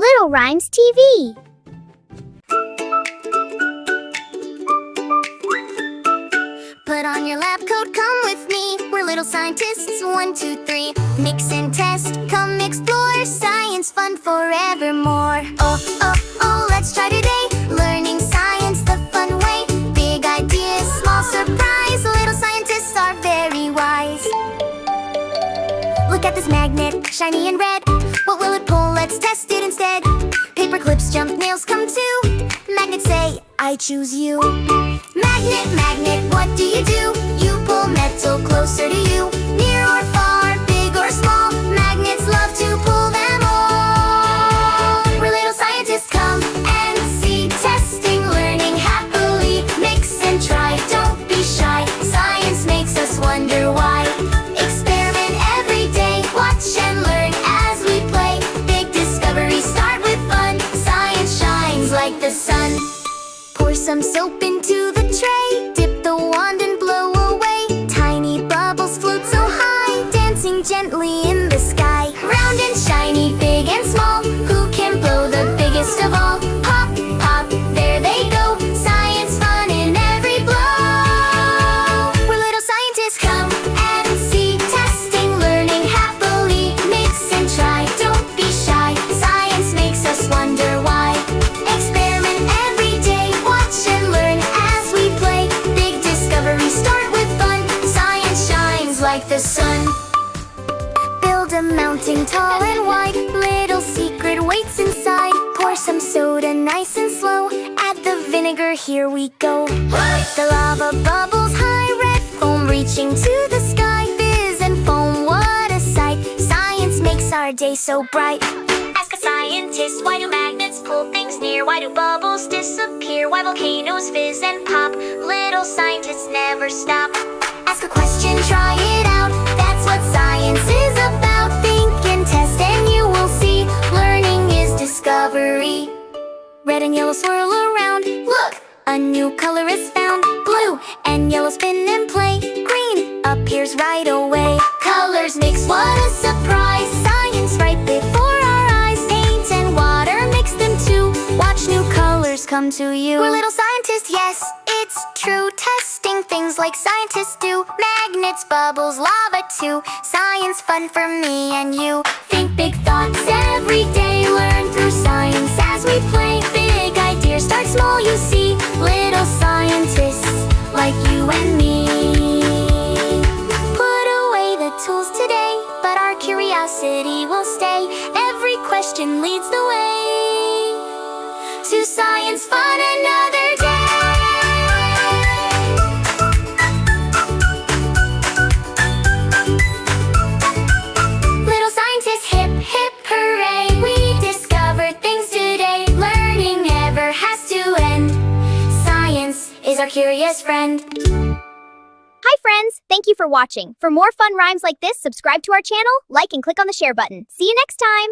Little Rhymes TV. Put on your lab coat, come with me. We're little scientists, 1, 2, 3. Mix and test, come explore. Science fun forevermore. Oh, oh, oh, let's try today. Learning science the fun way. Big ideas, small surprise. Little scientists are very wise. Look at this magnet, shiny and red. What will it pull? Let's test it instead. Paper clips, jump, nails come too. Magnets say, I choose you. Magnet, magnet, what do? You pull metal closer to you. Near or far, big or small, magnets love to pull them all. We're little scientists, come and see. Testing, learning happily. Mix and try, don't be shy. Science makes us wonder why. Experiment every day. Watch and learn as we play. Big discoveries start with fun. Science shines like the sun. Pour some soap into the tray. Dip the wand and blow away. Tiny bubbles float so high, dancing gently in the sky. Round and shiny, big and small. Who can blow the biggest of all? Pop, pop, there they go. Science fun in every blow. We're little scientists, come and see. Testing, learning happily. Mix and try, don't be shy. Science makes us wonder why. Experiment every day. Watch and learn as we play. Big discoveries start with fun. Science shines like the sun. Build a mountain tall and wide. Little secret waits inside. Pour some soda nice and slow. Add the vinegar, here we go. The lava bubbles high. Red foam reaching to the sky. Fizz and foam, what a sight. Science makes our day so bright. Ask a scientist, why do magnets pull things near? Why do bubbles disappear? Why volcanoes fizz and pop? Little scientists never stop. Ask a question, try it out. That's what science is about. Think and test and you will see. Learning is discovery. Red and yellow swirl around. Look, a new color is found. Blue and yellow spin and play. Green appears right away. Colors mix, what a surprise. Science right before our eyes. Paint and water, mix them too. Watch new colors come to you. We're little scientists, yes, it's true. Testing things like scientists do. Magnets, bubbles, lava too. Science fun for me and you. Think big thoughts every day. Learn through science as we play. Big ideas start small, you see. Little scientists like you and me. Put away the tools today, but our curiosity will stay. Every question leads the way to science fun another day. Little scientists, hip, hip, hooray. We discovered things today. Learning never has to end. Science is our curious friend. Hi friends, thank you for watching. For more fun rhymes like this, subscribe to our channel, like and click on the share button. See you next time!